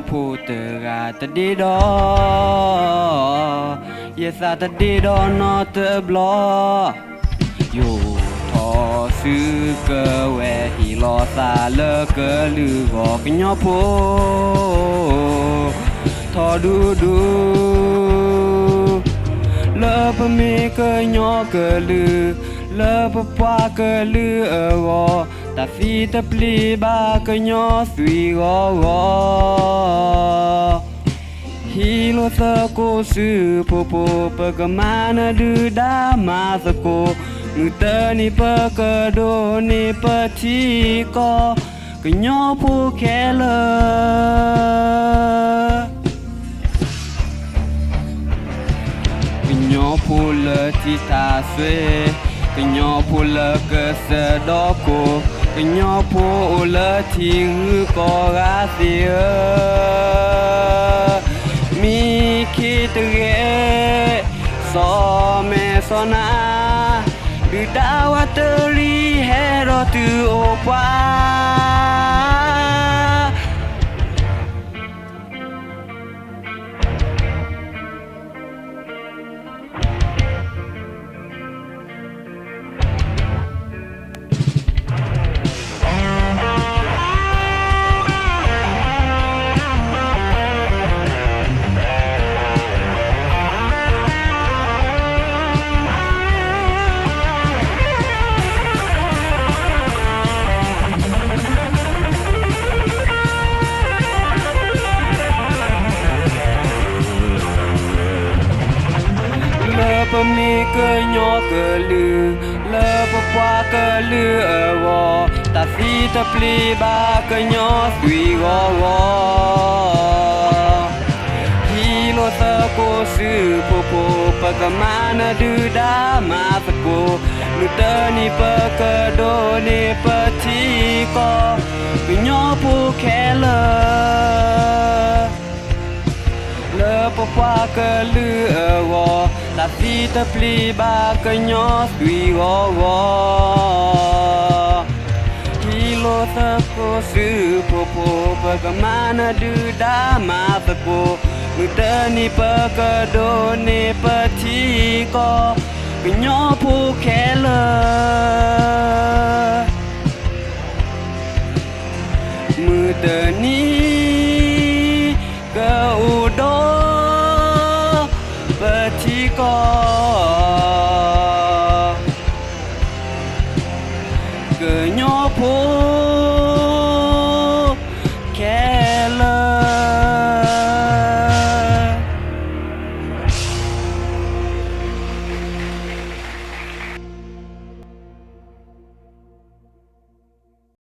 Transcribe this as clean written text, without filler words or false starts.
ผู้เตอกาตะดีดอเยสาตะดีดอนอเตอบลออยู่ทอซื้อเกอแวฮีลอซาเลเกอลือกอกญอผู้ทอดูดูเลปะมีเกอญอเกอลือเลปะปวาเกอลือวอตาฟีตะปลีบาเกญอสุยกอกอฮีโลสะโกสือโปโปปะกะมานะดูดามาสะโกมือเตอนี่ปะกะโดนี่ปะทีก็กะญอผู้แค่เลกะญอผู้เลที่ตาสวยกะญอผู้เลกะสะดอโกกะญอผู้เลที่หือก็ราเสียมีคิดเกสอแม่สอนาดูดาวตะลีเฮโรตูโอปาปะมีเกยญอเกลือเลปะปวาเกลือวอตาฟีตะปลีบาเกญอสุยกอกอฮีโลตะโกสือโปโปปะกะมานะดูดามาสะโกมือเตอนี่ปะกะโดนี่ปะทีก็เกญอผู้แค่เลปะปวาเกลือวอตาฟีตะปลีบากะญอสุยกอกอฮีโลตะโกสือโปโปปะกะมานะดูดามาสะโกมือเตอนี่ปะกะโดนี่ปะทีก็กะญอผู้แค่มือเตอนี่